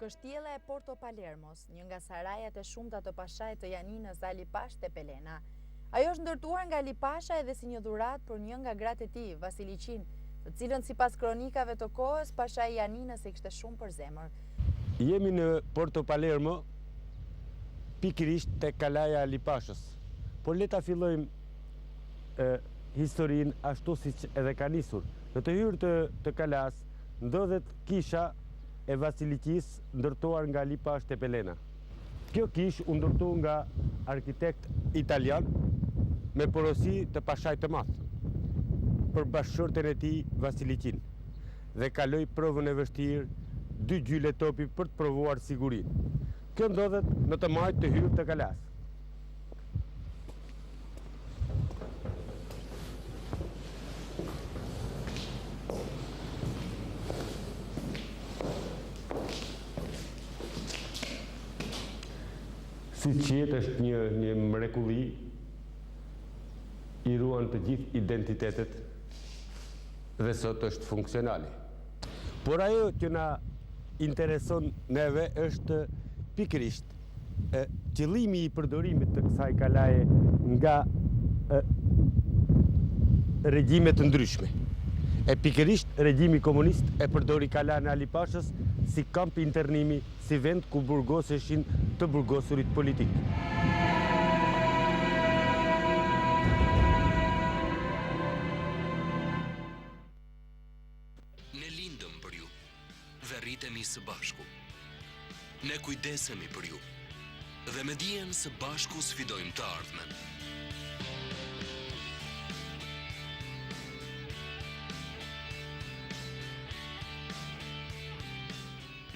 Kështjella e Porto Palermos, një nga sarajat e shumta të pashajt të Janinës Ali Pash te Pelena. Ajo është ndërtuar nga Ali Pasha edhe si një dhuratë për një nga gratë e tij, Vasili Qin, të cilën sipas kronikave të kohës, Pasha i Janinës e kishte shumë për zemër. Jemi në Porto Palermo, pikërisht te kalaja Ali Pashës. Por le ta fillojmë historinë ashtu siç edhe ka nisur. Në të hyrë të kalas ndodhet kisha e Vasilikis ndërtuar nga Ali Pash te Pelena. Kjo kish u ndërtu nga arkitekt italian me porosi të pashajt të madh për bashkëshorten e tij Vasilikin dhe kaloi provën e vështirë 2 gjyle topi për të provuar sigurinë. Kjo ndodhet në të majt të hyrë të kalas. Si qëtë është një mrekulli, i ruan të gjithë identitetet dhe sot është funksionali. Por ajo që na intereson neve është pikërisht qëllimi i përdorimit të kësaj kalaje nga regjime të ndryshme. E pikërisht regjimi komunist e përdori kalajën e Ali Pashës si kamp internimi, si vend ku burgoseshin të burgosurit politik. Ne lindëm për ju dhe rritemi së bashku. Ne kujdesemi për ju dhe me dijen së bashku sfidojmë të ardhmen.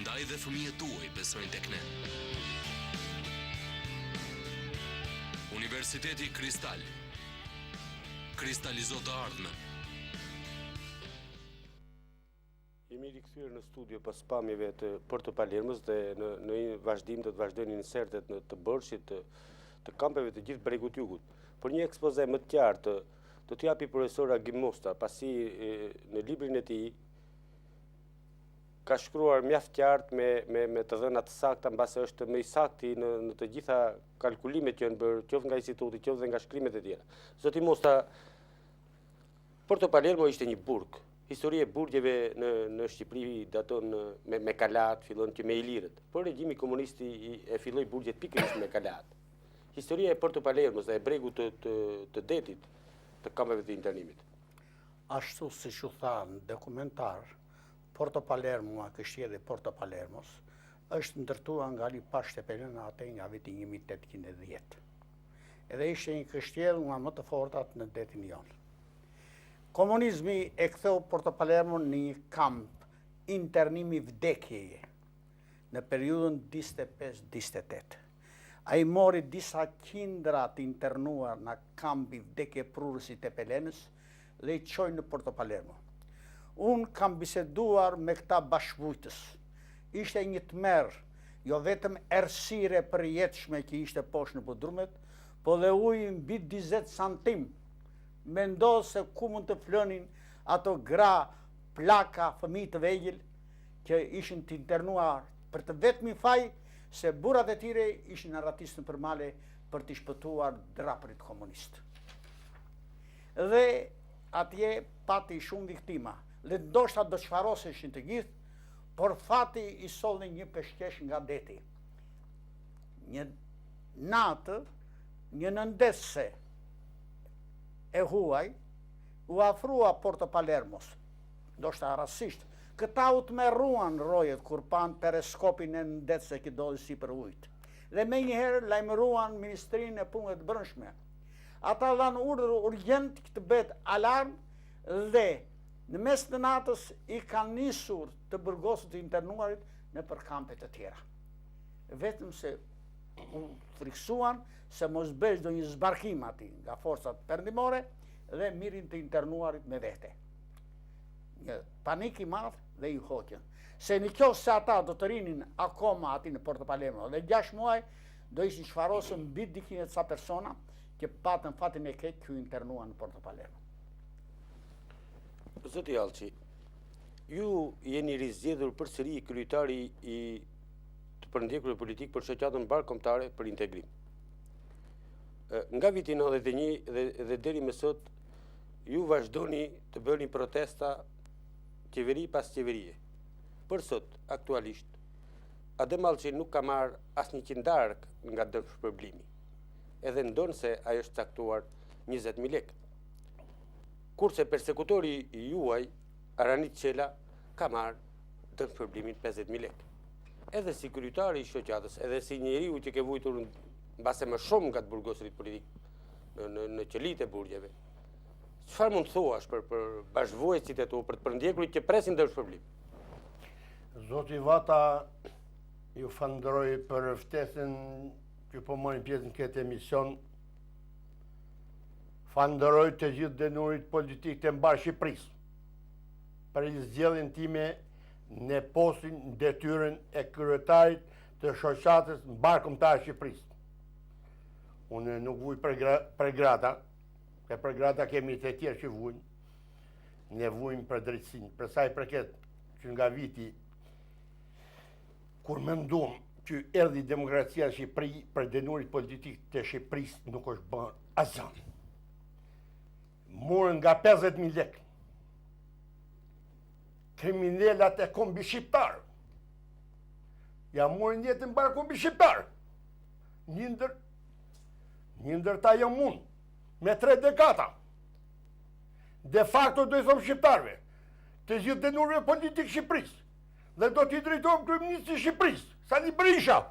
Ndaj dhe fëmijët tuaj besojnë tek ne. Universiteti Kristal. Kristalizo të ardhmen. Jemi rikthyer në studio pas pamjeve të Porto Palermos dhe në vazhdim do të vazhdojnë insertet të bërshit të kampeve të gjithë bregut jugut. Por një ekspoze më të qartë do t'u japi profesora Gimosta, pasi në librin e tij ka shkruar mjaft qartë me të dhëna të sakta, mbase është më i sakti në të gjitha kalkulimet që janë bërë, qoftë nga instituti, qoftë dhe nga shkrimet e tjera. Zoti Mosta, Porto Palermo ishte një burg. Historia e burgjeve në Shqipëri daton me kalat, fillon që me ilirët. Por regjimi komunist e filloi burgjet pikërisht me kalat. Historia e Porto Palermos dhe e bregut të detit, të kampeve të internimit. Ashtu siç u tha në dokumentar, Porto Palermo, kështjella e Porto Palermos, është ndërtuar nga Ali Pash te Pelena atë nga viti 1810. Edhe ishte një kështjellë nga më të fortat në detin jonë. Komunizmi e ktheu Porto Palermo në një kamp internimi vdekjeje në periudhën 25-28. Ai mori disa qindra të internuar në kampi vdekje prurësi të Pelenës dhe i çoi në Porto Palermo. Unë kam biseduar me këta bashkëvujtës. Ishte një tmerr, jo vetëm errësire përjetshme që ishte poshtë në budrumet, po dhe uji mbi 20 santim. Mendo se ku mund të flonin ato gra, plaka, fëmijë të vegjël që ishin të internuar për të vetmi faj se burrat e tyre ishin arratisur për male për të shpëtuar drapërit komunist. Dhe atje pati shumë viktima. Dhe ndoshta do çfaroseshin të gjithë, por fati i solli një peshqesh nga deti. Një natë, një nëndesë e huaj u afrua Porto Palermos, ndoshta rastësisht. Këta u tmerruan rojet kur pan pereskopin e nëndesë që doli sipër ujit. Dhe menjëherë lajmëruan Ministrinë e Punëve të Brendshme. Ata dhanë urdhër urgjent të bëhet alarm dhe në mes të natës i kanë nisur të burgosur të internuarit në përkampe të tjera. Vetëm se u friksuan se mos bëj do një zbarkim aty nga forcat perëndimore dhe mirin të internuarit me vete. Një panik i madh dhe i hoqën. Se në qoftë se ata do të rinin akoma aty në Porto Palermo dhe 6 muaj do ishin çfarosur mbi 200 ca persona që patën fatin e keq që internuan në Porto Palermo. Zoti Allçi, ju jeni rizgjedhur përsëri kryetari i përndjekur politik për shoqatën bashkëkombëtare për integrim. Nga viti 91 dhe deri më sot, ju vazhdoni të bëni protesta qeveri pas qeverie. Për sot, aktualisht, Adem Allçi nuk ka marrë asnjë qindark nga dërshpërblimi. Edhe ndonë se ajo është caktuar 20.000 lekë. Kurse persekutori juaj, Aranit Qela, ka marrë dërshpërblimin 50.000 lekë. Edhe si kryetari i shoqatës, edhe si njeriu që ke vujtur mbase më shumë nga të burgosërit politik në qelitë e burgjeve. Çfarë mund të thuash për bashkëvuajtësit e tu, për të përndjekurit që presin dërshpërblim? Zoti Vata, ju falenderoj për ftesën që po marrin pjesë në këtë emision. Falenderoj të gjithë denurit politik të mbar Shqipërisë për zgjedhjen time në postin, detyrën e kryetarit të shoqatës bashkëkombëtare Shqipërisë. Unë nuk vuj për grata, e për grata kemi të tjerë që vujnë, ne vujmë për drejtësinë, për sa i përket që nga viti kur mendum që erdhi demokracia në Shqipëri, për denurit politik të Shqipërisë nuk është bërë asgjë. Morën nga 50.000 lekë. Kriminalet e kombi shqiptar. Ja morën jetën mbar kombi shqiptar. Një ndër ta jam unë, me 3 dekada. De facto do i thom shqiptarve, të gjithë denurëve politik Shqipërisë, dhe do t'i drejtojmë kryeministri i Shqipërisë, Sali Berisha.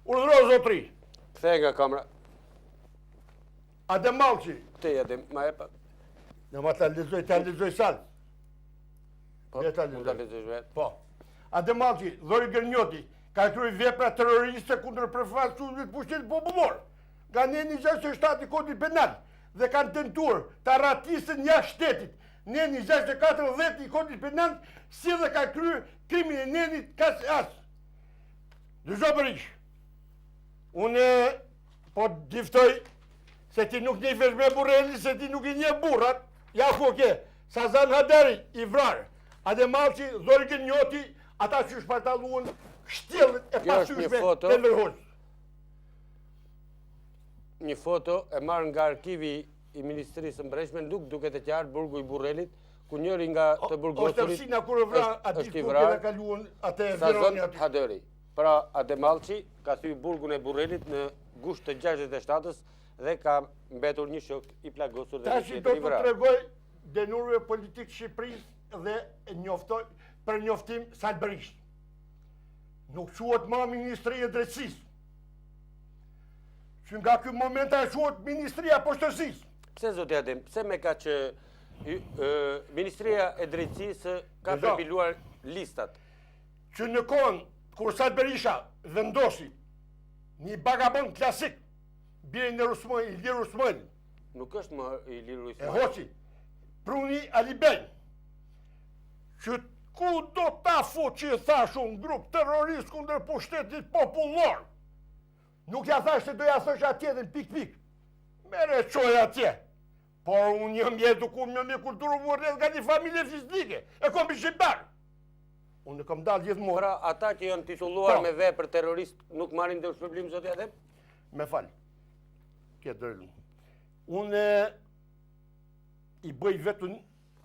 Urdhëro zotri. Kthej nga kamera. Adem Allçi. Kthej Adem, ma e pak. Në ma ta lexoj salë. Po, ta mund ta lexosh vetë. Po. Adem Allçi, Dhori Gërnjoti, ka kryer vepra terroriste kundër përfaqësuesve të pushtetit popullor. Nga neni 67 i kodit penal dhe kanë tentuar të ratisën jashtë shtetit. Neni 640 i kodit penal si dhe ka kryer krimin e nenit kas as. Dëgjoj Berish. Unë po diftoj se ti nuk njefesh me Burrelli, se ti nuk i njeh burrat. Ja ku ke, Sazan Haderi i vrarë, Adem Allçi, Dhori Gërnjoti, ata që shpartalluan shtjellit e pasyshme të ndërhoj. Një foto e marrë nga arkivi i Ministrisë së Mbrojtësisë, nuk duket e qartë burgu i Burrelit, ku njëri nga të burgosurit është Ersina kur vra aty ku kena kaluar atë Veroni aty. Haderi. Pra Adem Allçi ka thyer burgun e Burrelit në gusht të 67-s dhe ka mbetur një shok i plagosur dhe Tash do të tregoj denurëve politik Shqipërisë dhe njoftoj për njoftim Sali Berisha. Nuk quhet më Ministria e Drejtësisë. Që nga ky moment e quhet Ministria e Poshtësisë. Pse zoti Adem, pse me ka që Ministria e Drejtësisë ka përpiluar listat? Që në kohën kur Sali Berisha vendosi një vagabond klasik, bie në Ilir Usmani. Nuk është më Ilir Usmani. E hoqi, Pruni Alibej, që ku do ta fut që i thash unë grup terrorist kundër pushtetit popullor. Nuk ja thash se do ja thosh atje dhe në pik-pik. Mere qoj atje. Por unë jam edukuar me kulturë vërret nga një familje fizike. E kom shqiptar. Unë kam dalë gjithmonë. Pra ata që janë titulluar me vepër terrorist nuk marrin dërshpërblim zoti Adem? Me fal. Këtë dërlun. Unë i bëj vetëm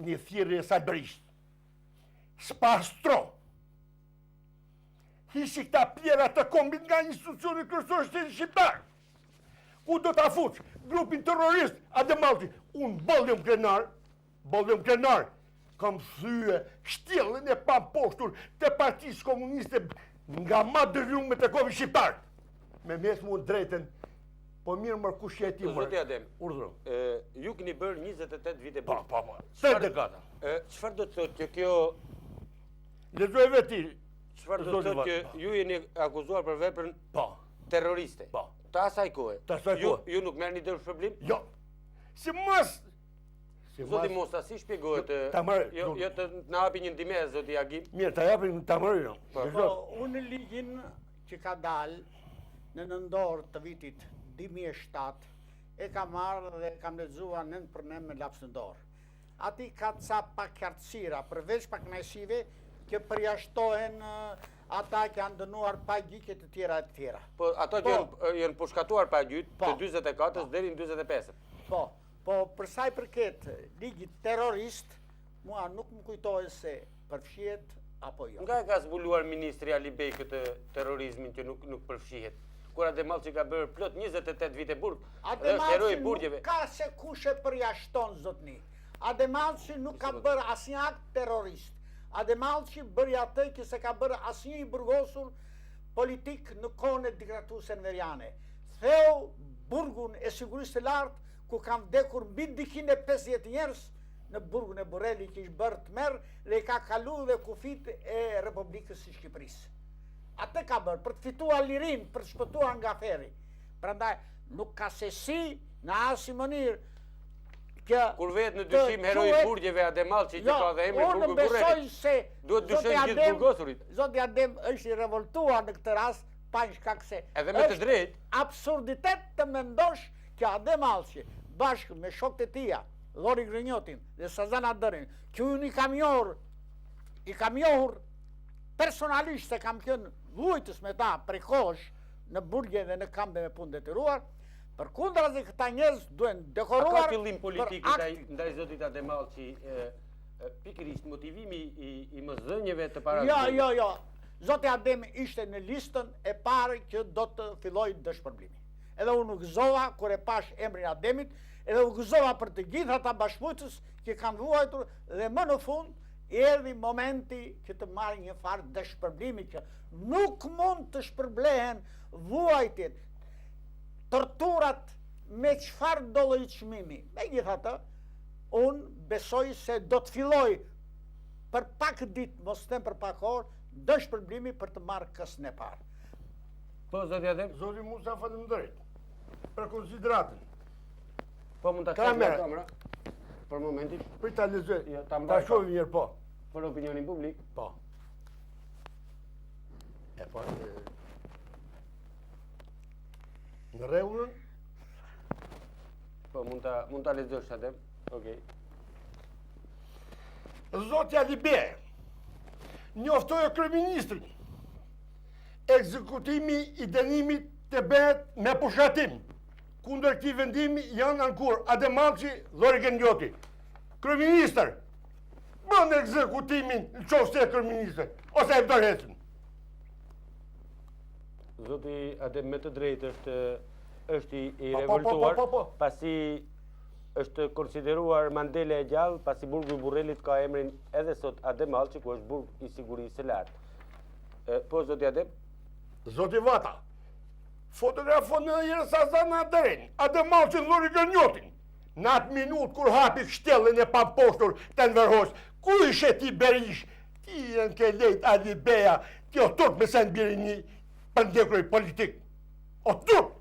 një thirrje Sali Berisha. Spastro. Hishi këta pjera të kombit nga institucioni kryesor shtetit shqiptar. Ku do ta fuç grupin terrorist Adem Allçi. Unë bollëm krenar, kam thye shtjellën e pamposhtur të Partisë Komuniste nga ma dëvjumet të kombit shqiptar. Me mes mund drejten, po mirë mërë kush je ti mërë. Zoti Adem, urdhëro. Ju keni bërë 28 vite Po. burg. 3 dekada. Çfarë do të thotë që kjo Lexoj vetë. Çfarë do të thotë që ju jeni akuzuar për veprën Po. terroriste? Po. Të asaj kohe. Të asaj kohe. Ju nuk merrni dërshpërblim? Jo. Si mas. Zoti Mosa, si shpjegohet? Ta marr. Jo të na hapi një ndihmë zoti Agim. Mirë, ta japim ta marrë. Po, unë ligjin që ka dalë në nëndorë të vitit 2007 e kam marrë dhe kam lexuar nën për nën me laps në dorë. Ati ka ca pakjartësira, përveç pakënaqësive që përjashtohen ata që janë dënuar pa gjyqje të tjera e të tjera. Po ato që janë përshkatuar pa gjyq të 44-s deri në 45-s. Po për sa i përket ligjit terrorist, mua nuk më kujtohet se përfshihet apo jo. Nga ka zbuluar ministri Ali Bej këtë terrorizmin që nuk përfshihet? Kur Ademallçi ka bërë plot 28 vite burg, është heroi i burgjeve. Nuk ka se kush e përjashton zotni. Ademallçi nuk ka bërë asnjë akt terrorist. Ademallçi bëri atë që se ka bërë asnjë i burgosur politik në kohën e diktaturës enveriane. Theu burgun e sigurisë së lartë ku kanë vdekur mbi 250 njerëz në burgun e Borrelli që ishte bërë tmerr dhe i ka kalu dhe kufit e Republikës së Shqipërisë. Atë ka bërë për të fituar lirin, për të shpëtuar nga feri. Prandaj nuk ka se si në asnjë mënyrë kur vetë në dyshim heroi i burgjeve Ademallçi që ka dhe emrin burgu Borrelli. Duhet dyshojnë gjithë burgosurit. Zoti Adem është i revoltuar në këtë rast pa shkak se edhe me të drejtë absurditet të mendosh që Ademallçi bashkë me shokët e tija, Llori Grinjotin dhe Sazan Adërin, që unë i kam njohur personalisht se kam qenë luajtës me ta prej kohësh në burgje dhe në kampe me punë detyruar, përkundrazi këta njerëz duhen dekoruar. A ka fillim politik ndaj zotit Ademallçi pikërisht motivimi i mëzënjeve të paradësueshme? Jo. Zoti Adem ishte në listën e parë që do të fillojë dëshpërblimi. Edhe unë u gëzova kur e pash emrin Ademit, edhe u gëzova për të gjithë ata bashkëpunëtës që kanë vuajtur dhe më në fund erdhi momenti që të marrë një farë dëshpërblimi që nuk mund të shpërblehen vuajtjet, torturat me çfarë do lloj çmimi. Megjithatë, unë besoj se do të filloj për pak ditë, mos them për pak orë, dëshpërblimi për të marrë kësën e parë. Po, zoti Adem? Zoti Musa, faleminderit për konsideratën. Po, mund ta çojmë në kamera? Për momentin. Për ta lexoj. Ta shohim një herë po. Për opinionin publik? Po. E po. Në rregullën? Po, mund ta lexosh Adem. Okej. Zoti Ali Bej njoftoi kryeministrin. Ekzekutimi i dënimit të bëhet me pushatim. Kundër këtij vendimi janë ankur Ademallçi, Llori Grinjoti. Kryeministër, bën ekzekutimin nëse e kryeministër ose e dorëhesin. Zoti Adem me të drejtë është i revoltuar, pasi është konsideruar Mandela e gjallë, pasi burgu i Borrellit ka emrin edhe sot Ademallçi, ku është burg i sigurisë së lartë. Po, zoti Adem? Zoti Vata, fotografon në njërë Sazan Adërin, Ademallçi Llori Grinjotin. Në atë minutë kur hapi shtellën e pamposhtur të Enverhos, ku ishe ti Berish? Ti janë ke lejt Ali Beja, ti o turp me sen biri një pëndekur politik. O turp!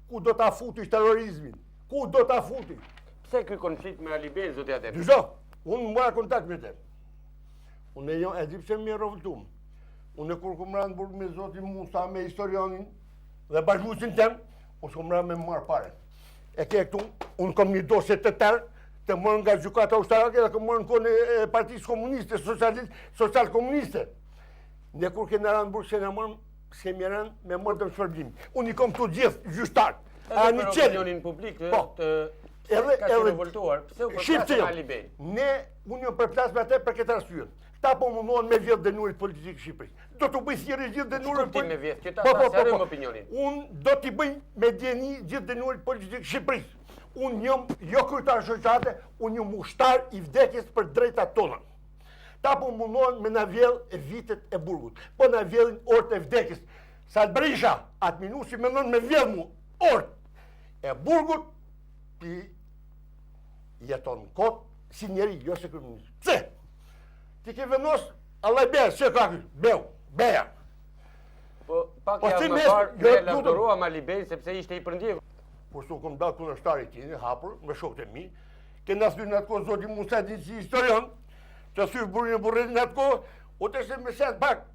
Ku do ta futi terrorizmin? Ku do ta futi? Pse ky konflikt me Ali Bejn, zoti Adem? Dyzo, unë mora kontakt me te. Unë e di pse më revoltum. Unë kur kum ranë burg me zotin Musa, me historianin dhe bashkëpusin tem, unë s'kom ranë me marë pare. E ke këtu, unë kom një dosje të tërë, të mërë nga gjykata ushtarake dhe kom mërë në kone e partisë komuniste, social komuniste. Ne kur ke në ranë burg se në mërë, s'kemi ranë me mërë të më shpërblim. Unë i kom të gjithë gjyshtarë. Edhe për opinionin publik ka që revoltuar, pse u përplasë me Ali Bejn? Unë jo përplasë me atë për këtë arsye. Ta po mundohen me vjetë dënurit politikë Shqipëris. Do të bëj thjerë gjithë dënurit politikë. Me vjetë, që ta sjarëm opinionin. Unë do t'i bëj me djeni gjithë dënurit politikë Shqipëris. Unë njëm, jo kryetar shoqate, unë njëm ushtar i vdekjes për drejtat tona. Ta po mundohen me na vjell e vitet e burgut. Po na vjellin orët e vdekjes. Sa të Berisha, atë minusi me nënë me vjell mu orët e burgut, ti jeton kotë si njeri, jo se kryeministër. Pse? Ti ke vendos, Allah i Beja, se ka kërë, Beja. Po, pak javë më parë, me lavdërua Ali Bejn, sepse ishte i përndjevë. Po, su kom dalë kundërshtarit ti, hapur, me shokët e mi, ke nasë në atë kohë, zoti Musa di si historian, të thyë burin e Borrellit në atë kohë, o të se me setë pak,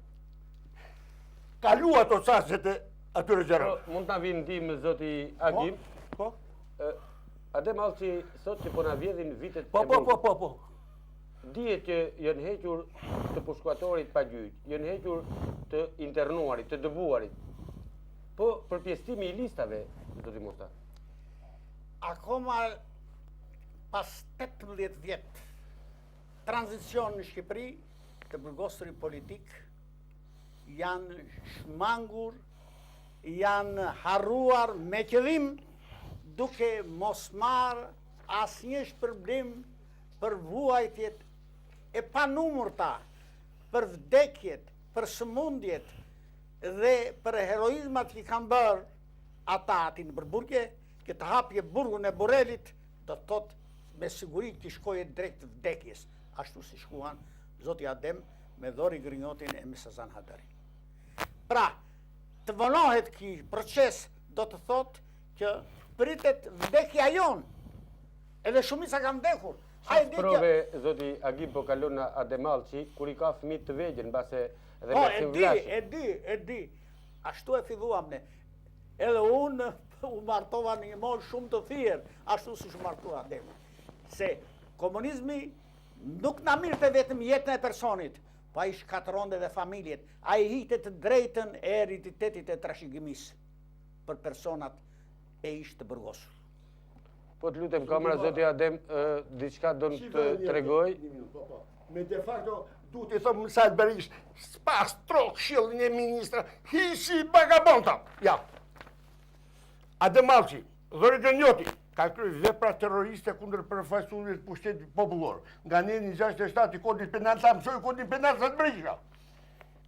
kalu ato saset e atyre gjera. Mund të vinë ndimë, zoti Agim. Po? Ademallçi sot që po na vjedhin vitet e burgut. Po. dihet që janë hequr të pushkuatorit pa gjyq, janë hequr të internuarit, të dëbuarit. Po përpjestimi i listave, zoti Musta. Akoma pas 18 vjet tranzicion në Shqipëri të burgosuri politik janë shmangur, janë harruar me qëllim duke mos marrë asnjë shpërblim për vuajtjet e panumërta, për vdekjet, për sëmundjet dhe për heroizmat që kanë bërë ata ati në përburgje, që të hapje burgun e Borrelit, do të thot me siguri që shkoje drejt vdekjes, ashtu si shkuan zoti Adem me Dhori Grinjotin e Misazan Hadari. Pra, të vonohet ky proces do të thot që pritet vdekja jon, edhe shumica kanë vdekur. Çfarë prove zoti Agim po kalon në Ademalçi kur i ka fëmijë të vegjël mbase edhe me simvlashi. E di. Ashtu e filluam ne. Edhe unë u martova në një moshë shumë të thirr, ashtu siç u martua Ademi. Se komunizmi nuk na mirte vetëm jetën e personit, po ai shkatronte edhe familjet. Ai hiqte të drejtën e hereditetit e trashëgimisë për personat e ish të burgosur. Po të lutem kamera, zoti Adem, diçka do të tregoj. Me de facto, duhet i thëmë Sajt Berish, spas trok shillin e ministra, hishi vagabonta. Ja. Ademalçi, Dhori Grinjoti, ka kryer vepra terroriste kundër përfaqësuesve të pushtetit popullor. Nga neni 67 i kodit penal, ta mësoi kodin penal Sajt Berisha.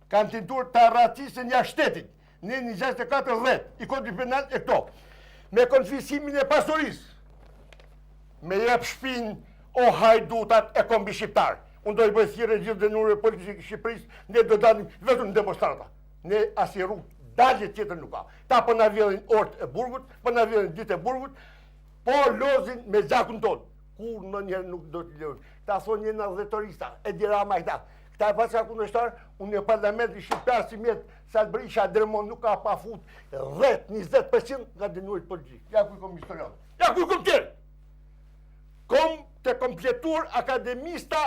Kanë tentuar të arracisën jashtë shtetit. Neni 64 10 i kodit penal e këto. Me konfiskimin e pasurisë. Me jep shpinë o hajdutat e kombi shqiptar. Unë do i bëj thirrje gjithë dënuarve politikë të Shqipërisë, ne do dalim vetëm në demonstrata. Ne asnjë rrugë dalje tjetër nuk ka. Ta po na vjedhin orët e burgut, po na vjedhin ditë e burgut, po lozin me gjakun ton. Kur ndonjëherë nuk do të lejojmë. Ta thonë një dhjetorista, e dirama këta. Këta e pasur kundërshtar, unë në parlamentin shqiptar si mjet Sajt Berisha dërmon nuk ka pa fut 10-20% nga dënuarit politik. Ja ku kom historian. Ja ku kom tjerë. Kom të kompletuar akademista,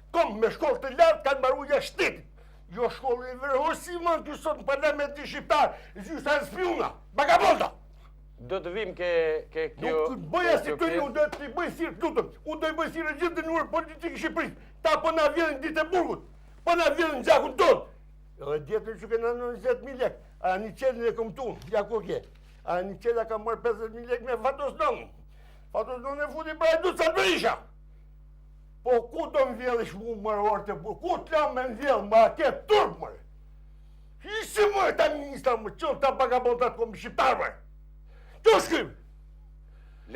kom me shkollë të lartë kanë mbaruar jashtë shtetit. Jo shkollë e vërhosiman që sot në parlamentin shqiptar, gjysa e spjuna, vagabonda. Do të vim ke kjo... Nuk bëja si të një, unë do të bëj thirrje të lutëm, unë do i bëj thirrje gjithë dënuar politikë i Shqipërisë. Ta po na vjedhin ditë e burgut, po na vjedhin gjakun ton. Edhe djetër që kena 90.000 lek, a një qelin e këmtun, ja ku ke. A një qelin ka marrë 50.000 lek me fatosdonë. Fatosdonë e futi pra e du Sajt Berisha. Po ku do më vjedhish mu mërë orë të burë? Ku të lam me më vjedhë, më atje turp mërë? Hisi mërë ta ministra më qënë, ta vagabondat komi shqiptar mërë. Që shkrim?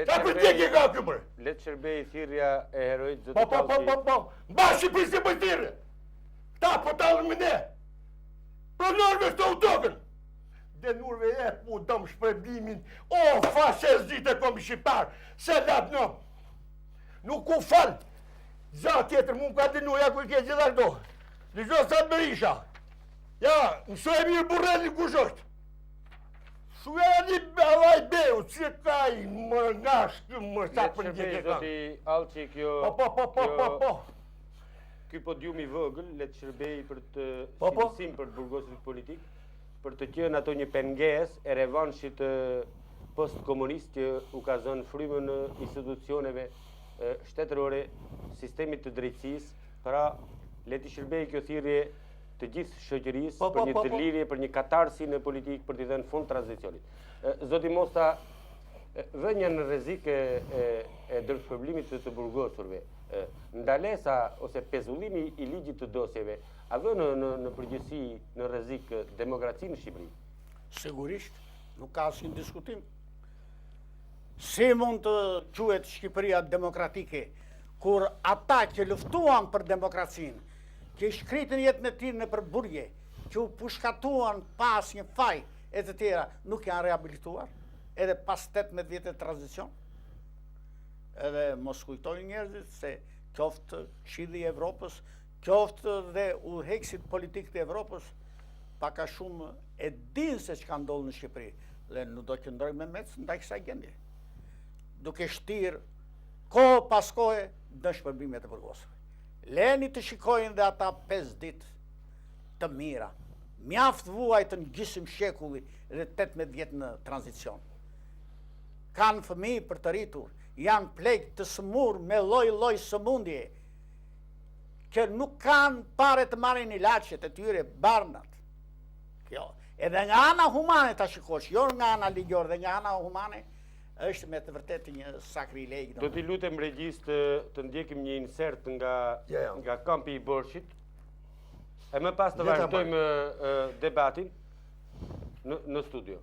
Ta përtjekje ka kjo mërë? Letë shërbej thirrja e heroit zoti Talçi. Po. Mba Shqipëri si bëj thirrje. Ta po talën me ne. Pronorve këto u tokën. Denurve e pu dëm shpërblimin. O, fashezit e komi shqiptar. Se latë në. Nuk ku falë. Gjatë tjetër mu më ka dinu, ja ku i ke gjitha këto. Ligjoj Sajt Berisha. Ja, mësoj e mirë Borrelli kush është. Shuja një belaj beu, që ka i më ngash të më sa për një ke ka. Zoti Alçi, kjo... Po. Ky podium i vogël, le të shërbej për të shqetësim për të burgosit politik, për të qenë ato një pengesë e revanshit post-komunist që u ka zënë frymën në institucioneve shtetërore, sistemit të drejtësisë, pra le të shërbej kjo thirrje të gjithë shoqërisë për një dëlirje, për një katarsi në politikë, për t'i dhënë fund tranzicionit. Zoti Mosta, vënia në rrezik e dërshpërblimit të burgosurve, ndalesa ose pezullimi i ligjit të dosjeve, a vë në përgjithësi në rrezik demokracinë në Shqipëri? Sigurisht, nuk ka asnjë diskutim. Si mund të quhet Shqipëria demokratike, kur ata që luftuan për demokracinë, që shkritën jetën e tyre në përburgje, që u pushkatuan pas një faj e të tjera, nuk janë rehabilituar, edhe pas 18 vjetë tranzicion. Edhe mos kujtojnë njerëzit se qoftë Këshilli i Evropës, qoftë dhe udhëheqësit politik të Evropës, paka shumë e dinë se çka ndodh në Shqipëri, dhe nuk do qëndrojmë me mec ndaj kësaj gjendje. Duke shtirë kohë pas kohe dëshpërblimet e burgosëve. Leni të shikojnë dhe ata 5 ditë të mira. Mjaft vuajtë në gjysmë shekulli dhe 18 vjetë në tranzicion. Kanë fëmijë për të rritur, janë plejk të sëmur me lloj sëmundje, që nuk kanë pare të marrin ilaçet e tyre barnat. Kjo, edhe nga ana humane ta shikosh, jo nga ana ligjore, dhe nga ana humane, është me të vërtetë një sakrilegj. Do t'i lutem regjis të ndjekim një insert nga kampi i Borshit, e më pas të vazhdojmë debatin në studio.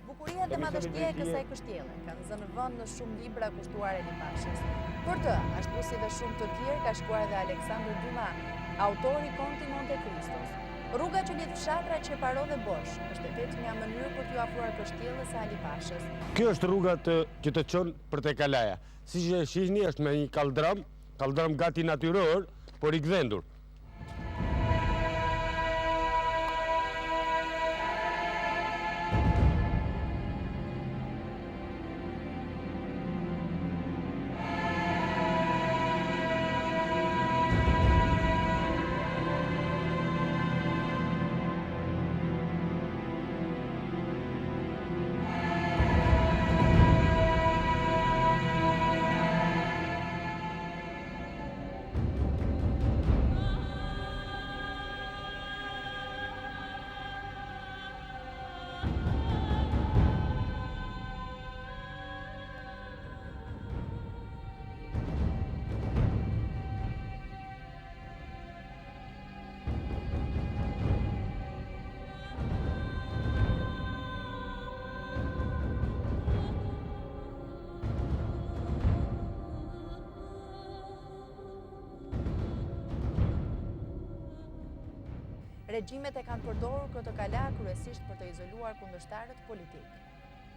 Bukuria dhe madhështia e kësaj kështjelle kanë zënë vend në shumë libra kushtuar Lipashës. Për të, ashtu si dhe shumë të tjerë, ka shkruar edhe Aleksandër Dumas, autori Konti Monte Cristos. Rruga që lidh fshatra Çeparo dhe Borsh është vetëm një mënyrë për t'u afruar kështjellës së Lipashës. Kjo është rruga që të çon për te Kalaja. Siç e shihni, është me një kaldram gati natyror, por i gdhendur. Regjimet e kanë përdorur këtë kala kryesisht për të izoluar kundërshtarët politik.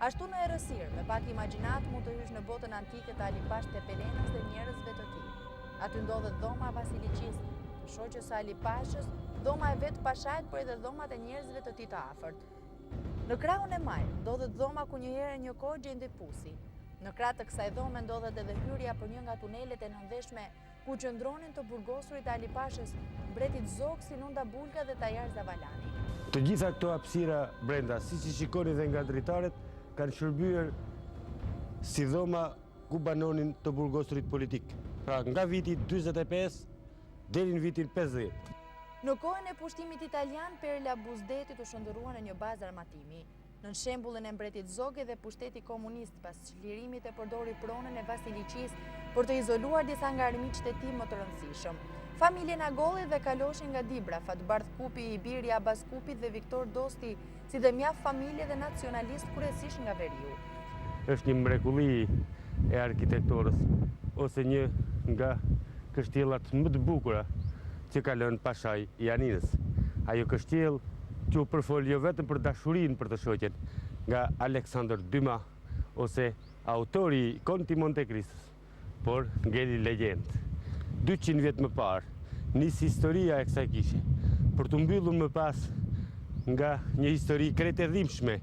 Ashtu në errësirë, me pak imagjinat mund të hysh në botën antike të Alipash Tepelenës dhe njerëzve të tij. Aty ndodhet dhoma Vasiliqis, të shoqës së Alipashës, dhoma e vet Pashait, por edhe dhomat e njerëzve të tij të afërt. Në krahun e Majt ndodhet dhoma ku një herë një kohë gjendej pusi. Në krah të kësaj dhome ndodhet edhe hyrja për një nga tunelet e nëndeshme ku qëndronin të burgosurit e Alipashës, mbretit Zog, Sinunda Bulga dhe Tajar Zavalani. Të gjitha këto hapësira brenda, siç i shikoni dhe nga dritaret, kanë shërbyer si dhoma ku banonin të burgosurit politik. Pra nga viti 45 deri në vitin 50. Në kohën e pushtimit italian, Perla Buzdeti u shndërrua në një bazë armatimi. Në shembullin e mbretit Zoge dhe pushteti komunist pas çlirimit e përdori pronën e Vasiliqis për të izoluar disa nga armiqtë e tij më të rëndësishëm. Familjen Agolli dhe kaloshin nga Dibra, Fatbardh Kupi, Ibiri Abbas Kupi dhe Viktor Dosti, si dhe mjaft familje dhe nacionalist kryesisht nga Veriu. Është një mrekulli e arkitekturës, ose një nga kështjellat më të bukura që ka lënë Pashai i Janinës. Ajo kështjellë që u përfol jo vetëm për dashurinë për të shoqen nga Aleksandër Dumas ose autori i Konti Monte Cristos, por ngeli legjendë. 200 vjet më parë nis historia e kësaj kishe, për të mbyllur më pas nga një histori krejt e dhimbshme,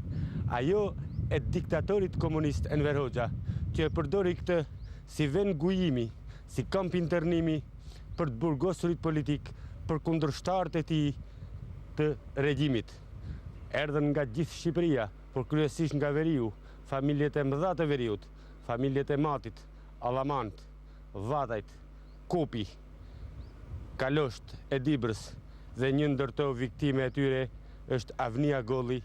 ajo e diktatorit komunist Enver Hoxha, që e përdori këtë si vend gujimi, si kamp internimi për të burgosurit politik, për kundërshtarët e tij të regjimit. Erdhën nga gjithë Shqipëria, por kryesisht nga Veriu, familjet e mëdha të Veriut, familjet e Matit, Allamant, Vatajt, Kopi, Kalosht e Dibrës, dhe një ndër to viktime e tyre është Avnia Golli,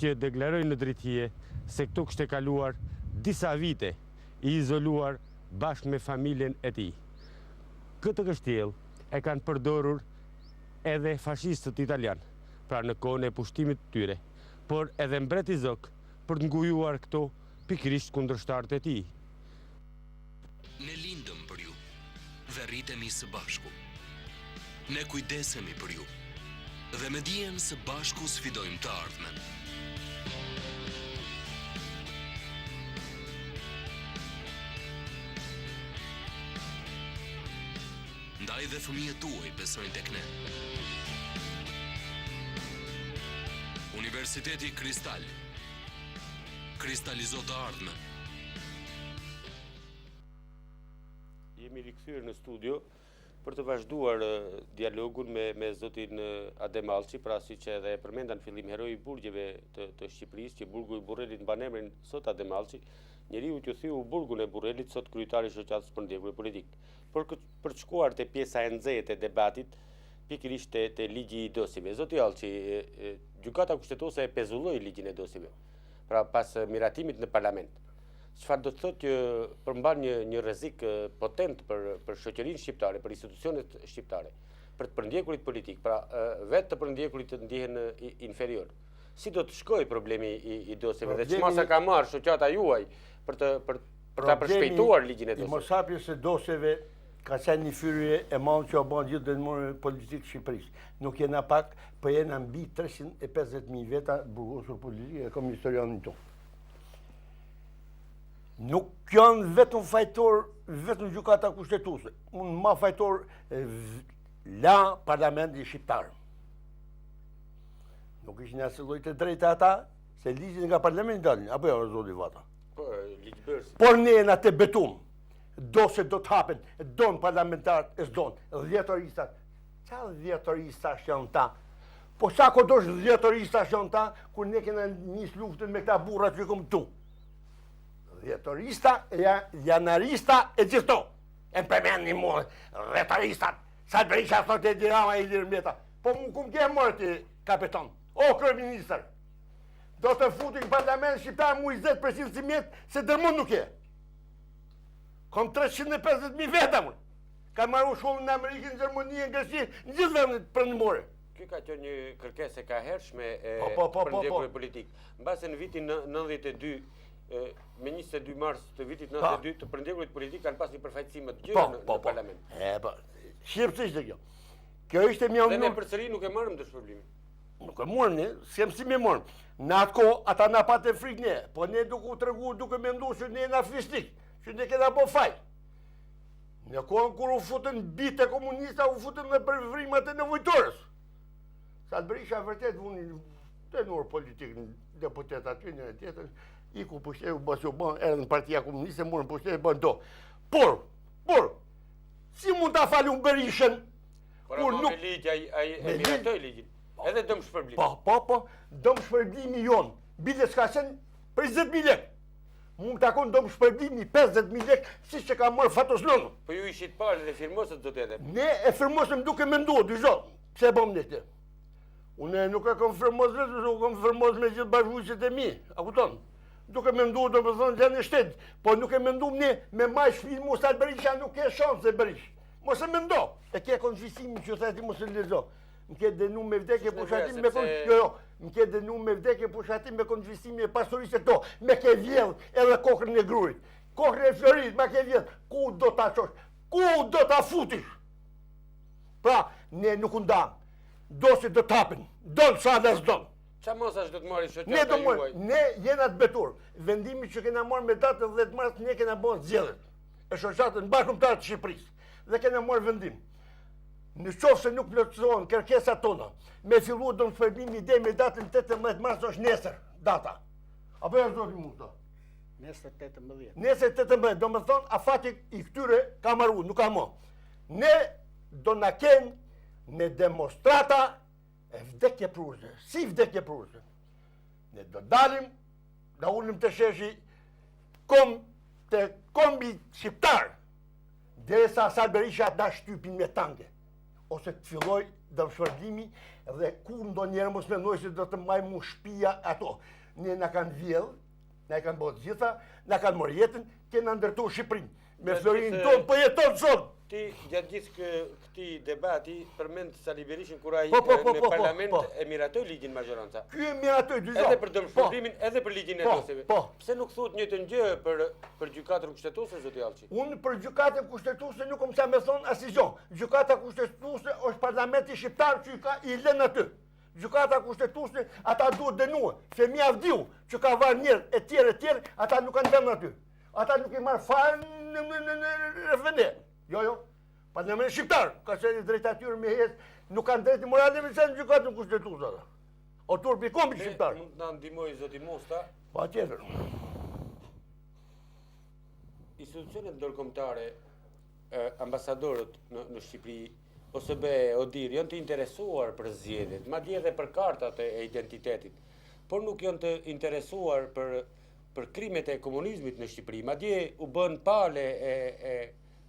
që deklaroi në drejtësie se këtu kishte kaluar disa vite i izoluar bashkë me familjen e tij. Këtë kështjellë e kanë përdorur edhe fashistët italian, pra në kohën e pushtimit të tyre, por edhe mbreti Zog për të ngujuar këto pikërisht kundërshtarët e tij. Ne lindëm për ju dhe rritemi së bashku. Ne kujdesemi për ju dhe me dijen së bashku sfidojmë të ardhmen. Ndaj dhe fëmijët tuaj besojnë tek ne. Universiteti Kristal kristalizo të ardhmen. rikthyer në studio për të vazhduar dialogun me zotin Adem Allçi, pra siç edhe përmenda në fillim heroi i burgjeve të Shqipërisë, që burgu i Burrelit mban emrin sot Adem Allçi, njeriu që thyu burgun e Burrelit, sot kryetari i shoqatës për ndjekur politik. Por për të shkuar te pjesa e nxehtë e debatit, pikërisht te ligji i dosjeve. Zoti Allçi, gjykata kushtetuese e pezulloi ligjin e dosjeve. Pra pas miratimit në parlament. Çfarë do të thotë që përmban një rrezik potent për shoqërinë shqiptare, për institucionet shqiptare, për të përndjekurit politik, pra vetë të përndjekurit të ndjehen inferior. Si do të shkojë problemi i dosjeve dhe çmasa ka marrë shoqata juaj për ta përshpejtuar ligjin e dosjeve? I mosapjes së dosjeve ka qenë një fyrje e madhe që o bën gjithë dënimore politikë Shqipërisë. Nuk jena pak, po jena mbi 350.000 veta burgosur politikë e kom historionin tonë. Nuk janë vetëm fajtor, vetëm gjykata kushtetuese. Unë ma fajtor la parlamenti shqiptar. Nuk ishin asnjë lloj të drejtë ata, se ligjin nga parlamenti dalin, apo jo zoti Vata. Po, ligj bërsi. Por ne na të betum. Do se do të hapen, donë parlamentarët, e s'donë, dhjetoristat. Qa dhjetoristat janë ta? Po qa kodosh dhjetoristat janë ta, kur ne kena njës luftën me këta burra që këmë tu? Dhjetorista, janarista e gjithto. E më përmen një mua, dhjetoristat, sa të Berisha thot e dirama e lirë mjeta. Po mu kumë ke mërë ti, kapiton, o kryeministër. Do të futin parlament shqiptar mu 20% si mjetë, se dërmën nuk e. Kom 350.000 veta më. Ka marru shkollën në Amerikë, në Gjermani, në Greqi, në gjithë vendet perëndimore. Ky ka qenë një kërkesë e kahershme e Po. ndjekurit politik. Mbase në vitin 92, me 22 mars të vitit 92, të përndjekurit politik kanë pas një përfaqësim të gjerë në parlament. Po. Shqipësisht kjo. Kjo ishte mjaft. Dhe ne përsëri nuk e marrëm të shpërblimin. Nuk e morëm ne, si me morëm. Në atë kohë ata na patë frikë ne, po ne duke menduar se ne na fisnik. Që ne kena bo faj. Në kohën kur u futën bitë e komunista, u futën në përvrimat e nevojtorës. Sa të Berisha vërtet unë të nërë politikë, deputet aty një tjetër, i ku pushtet u bësë u bënë, erë në partia komuniste, murën pushtet bënë do. Por, si mund të falu Berishën? Por a me ligjë, a i miratoj ligjën, edhe dëmë shpërblimi. Po, dëmë shpërblimi jonë, bile s'ka qenë për 20.000 lekë. Mund të akon do më shpërblimi 50.000 lekë, si që ka marrë Fatos Lonë. Po ju ishit parë dhe firmosët do të edhe? Ne e firmosëm duke me ndohë, dy zotë, pse e bom në të. Une nuk e kom firmos vetë, nuk kom firmos me gjithë bashkëvujqet e mi, a kuton? Duke me ndohë, do më thonë gjene shtetë, po nuk e me ndohë ne me maj shpinë Musat Berisha, nuk e shansë e Berish. Mos e me ndohë, e ke konfisimin që theti mos e lezo. Më ke denu me vdekje pushatim me më ke denu me vdekje pushatim me konfisimi e pasurisë këto, me ke vjedh edhe kokrën e grurit, kokrën e Florit, me ke vjedh, ku do ta qosh, ku do ta futish? Pra, ne nuk ndam, do si do t'hapen, donë sa dhe s'donë. Qa mos ashtë do të marri shoqata juaj? Ne jena të betur, vendimi që kena marrë me datë 10 mars, ne kena bërë zgjedhjet e shoqatën bashkëkombëtare të Shqipërisë, dhe kena marrë vendim. Në qofë se nuk plotësohen kërkesat tona, me fillu do më shpërblimi ide me datën 18 mars është nesër, data. Apo e zoti mund të? Nesër 18. Nesër 18, do më thonë, afati i këtyre ka marru, nuk ka mo. Ne do na kenë me demonstrata e vdekje prurëse. Si vdekje prurëse? Ne do dalim, da ulim të sheshi kombi shqiptar, dhe sa Sal Berisha da shtypin me tanke. Ose të filloj dëmshpërblimi dhe kur ndo njerë mos mendoj se do të maj mu shpia ato. Ne na kanë vjedh, na kanë bërë gjitha, na kanë morë jetën, kena ndërtu Shqipërinë. Me Florin tonë, po jeton sot. Ti, gjatë gjithë këti debati, përmend Sali Berishin kur ai në parlament e miratoj ligjin majoranca. Ky e miratoj dy zonë. Edhe për dëmshpërblimin, edhe për ligjin e dosjeve. Pse nuk thuhet njëjtën gjë për gjykatën kushtetuese, zoti Allçi? Unë për gjykatën kushtetuese nuk kam sa me thonë asnjë gjë. Gjykata kushtetuese është parlamenti shqiptar që i lën aty. Gjykata kushtetuese ata duhet dënuar. Femia Avdiu që ka varë njerëz e tjerë, ata nuk kanë vënë aty. Ata nuk i marr fare në referendum. Jo. Parlamenti shqiptar ka qenë drejtatyr me hes, nuk kanë drejtë morale me çën gjykatën kushtetuese ata. O turpi kombi shqiptar. Mund të na ndihmoj zoti Mosta? Patjetër. Institucionet ndërkombëtare ambasadorët në Shqipëri, OSB, ODIHR, janë të interesuar për zgjedhjet, madje edhe për kartat e identitetit, por nuk janë të interesuar për krimet e komunizmit në Shqipëri, madje u bën pale e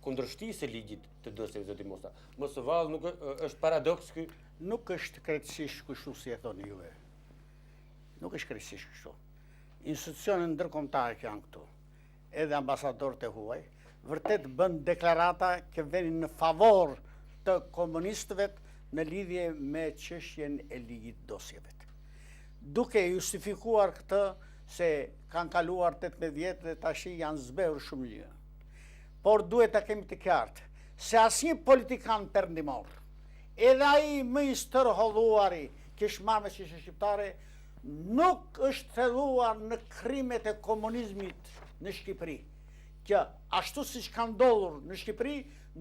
kundërshtisë e ligjit të dosjeve, zoti Mosa. Mos së vallë nuk është paradoks ky? Nuk është krejtësisht kështu si e thoni juve. Nuk është krejtësisht kështu. Institucionet ndërkombëtare që janë këtu, edhe ambasadorët e huaj, vërtet bën deklarata që vënë në favor të komunistëve në lidhje me çështjen e ligjit dosjeve. Duke justifikuar këtë se kanë kaluar 18 vjet dhe tash janë zbehur shumë gjë. Por duhet ta kemi të qartë se asnjë politikan perëndimor, edhe ai më i stërholluari që është marrë me çështje shqiptare, nuk është thelluar në krimet e komunizmit në Shqipëri. Që ashtu siç ka ndodhur në Shqipëri,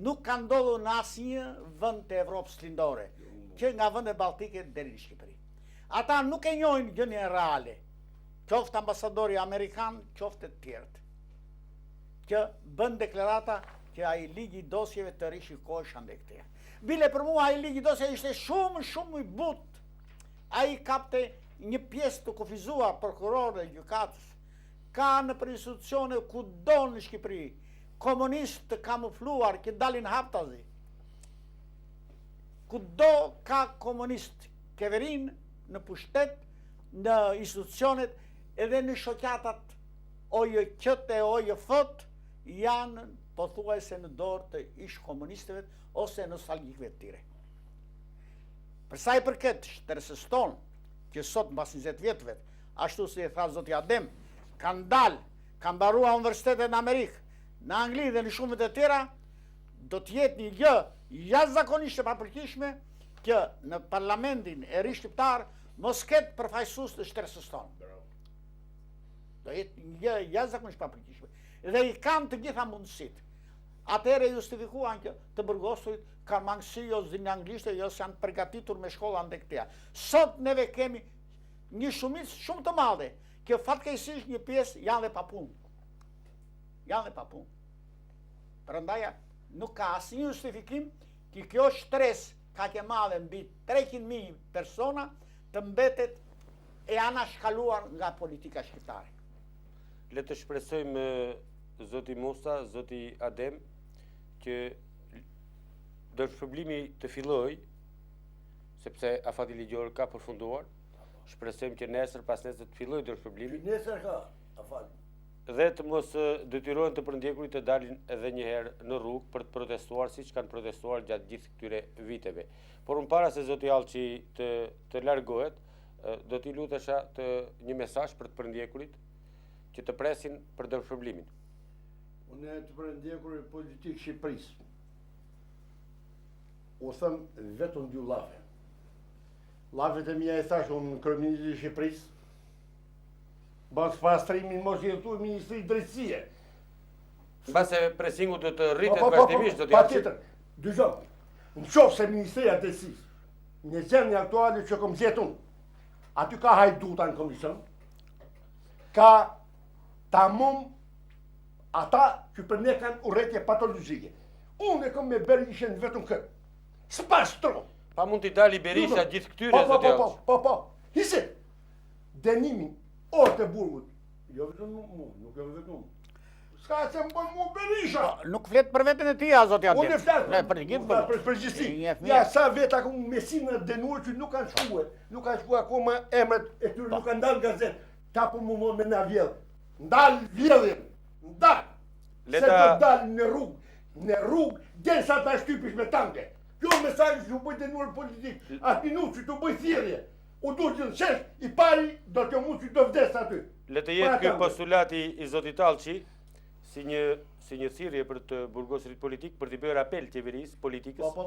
nuk ka ndodhur në asnjë vend të Evropës lindore, që nga vendet balltike deri në Shqipëri. Ata nuk e njohin gjën reale, qoftë ambasadori amerikan, qoftë të tjerët, që bën deklarata që ai ligji i dosjeve të rishikohesh ande këtej. Bile për mua ai ligji i dosjeve ishte shumë i butë. Ai kapte një pjesë të kufizuar prokurorëve dhe gjykatës. Ka në institucione kudo në Shqipëri komunistë të kamufluar që dalin haptazi. Kudo ka komunistë, Keverin në pushtet, në institucionet edhe në shoqatat OJQ-t e OJF-t janë pothuajse në dorë të ish komunistëve ose nostalgjikëve të tyre. Për sa i përket shtresës tonë, që sot mbas 20 vjetëve, ashtu si e tha zoti Adem, kanë dalë, kanë mbaruar universitetet në Amerikë, në Angli dhe në shumët e tjera, do të jetë një gjë jashtëzakonisht e papërgjithshme që në parlamentin e ri shqiptar mos ketë përfaqësues të shtresës tonë. Do jetë një gjë jashtëzakonisht e papërgjithshme. Dhe i kanë të gjitha mundësitë. Atëherë justifikuan që të burgosurit kanë mangësi ose në anglisht ose janë përgatitur me shkolla ndektia. Sot neve kemi një shumicë shumë të madhe që fatkeqësisht një pjesë janë dhe pa punë. Janë dhe pa punë. Prandaj nuk ka asnjë justifikim që kjo shtresë kaq e madhe mbi 300.000 persona të mbetet e anashkaluar nga politika shqiptare. Le të shpresojmë zoti Mosa, zoti Adem, që dërshpërblimi të filloj, sepse afati ligjor ka përfunduar, shpresojmë që nesër pas nesër të filloj dërshpërblimi. Nesër ka afat. Dhe të mos detyrohen të përndjekurit të dalin edhe një herë në rrugë për të protestuar siç kanë protestuar gjatë gjithë këtyre viteve. Por para se zoti Allçi të largohet, do t'i lutesha një mesazh për të përndjekurit që të presin për dërshpërblimin. Unë të përndjekurit politikë Shqipërisë, u thëm vetëm dy llafe. Llavet e mia e thash unë kryeministri i Shqipërisë, bas pastrimin mos i jetu Ministri i Drejtësie. Mbase presingu do të rritet vazhdimisht do të japë. Patjetër. Dëgjoj. Në qoftë se Ministria e Drejtësisë, në gjendje aktuale që kam gjetur, aty ka hajduta në komision, ka tamam ata që për ne kanë urrëtie patologjike. Unë e kam me Berishën vetëm këtë. S'pas tro. Pa mund t'i dali Berisha gjithë këtyre zoti Allçi. Po. Hise. Dënimin orë të burgut. Jo vetëm mu, nuk e vetëm. S'ka se më bën mu Berisha. Nuk flet për veten e tij zoti Adem. Unë flet për të gjithë. Për përgjithësi. Ja sa veta ku mesinë dënuar që nuk kanë shkuar. Nuk kanë shkuar akoma emrat e tyre, nuk kanë dalë gazetë. Tapu mu me na vjedh. Ndal vjedhjen. Ndal. Se do dalë në rrugë, derisa ta shtypish me tanke. Kjo mesazh që u bëj dënuar politik, atë minut që të bëj thirrje, u duhet që shesh i pari do të mund që të vdes aty. Le të jetë ky postulati i zotit Allçi si një thirrje për të burgosurit politik, për t'i bërë apel qeverisë politikës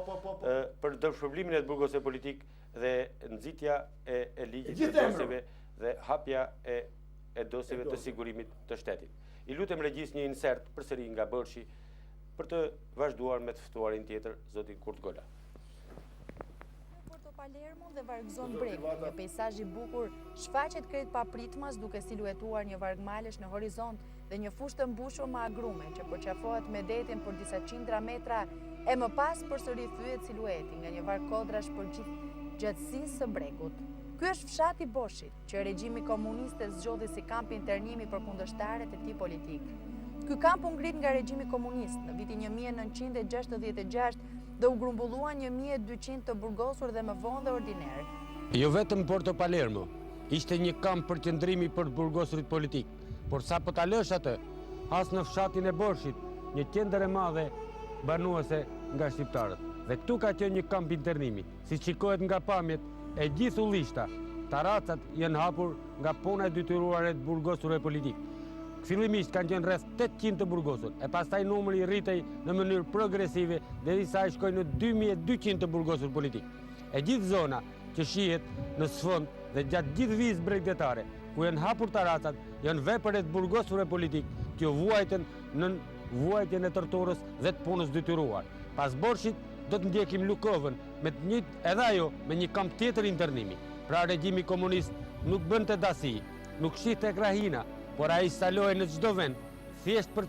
për dërshpërblimin e burgosave politik dhe nxitja e ligjit të dosjeve dhe hapja e dosjeve të sigurimit të shtetit. I lutem regjis një insert përsëri nga Bërshi për të vazhduar me të ftuarin tjetër, zotin Kurt Gola. Në Porto Palermo dhe Vargzon Brek, një peizazh i bukur shfaqet krejt papritmas duke siluetuar një vargmalesh në horizont dhe një fushë të mbushur me agrume që përqafohet me detin për disa qindra metra e më pas përsëri thyet silueti nga një varr kodrash për gjithë gjatësisë së bregut. Ky është fshati Boshit, që regjimi komuniste zgjodhi si kamp internimi për kundërshtarët e tij politik. Ky kamp u ngrit nga regjimi komunist në vitin 1966 dhe u grumbulluan 1200 të burgosur dhe më vonë dhe ordiner. Jo vetëm Porto Palermo, ishte një kamp për qëndrimi për burgosurit politik, por sa po ta lësh atë, as në fshatin e Boshit, një qendër e madhe banuese nga shqiptarët. Dhe këtu ka qenë një kamp internimi, si shikohet nga pamjet e gjithë ullishta, taracat janë hapur nga pona e detyruara të burgosurve politik. Fillimisht kanë qenë rreth 800 të burgosur, e pastaj numri rritej në mënyrë progresive derisa ai shkoi në 2200 të burgosur politik. E gjithë zona që shihet në sfond dhe gjatë gjithë vizë bregdetare, ku janë hapur taracat, janë vepër e të burgosurve politik që vuajtën në vuajtjen e torturës dhe të punës detyruar. Pas Borshit do të ndjekim Lukovën me të njëjtë edhe ajo me një kamp tjetër internimi. Pra regjimi komunist nuk bënte dasi, nuk shihte krahina, por ai instalohej në çdo vend, thjesht për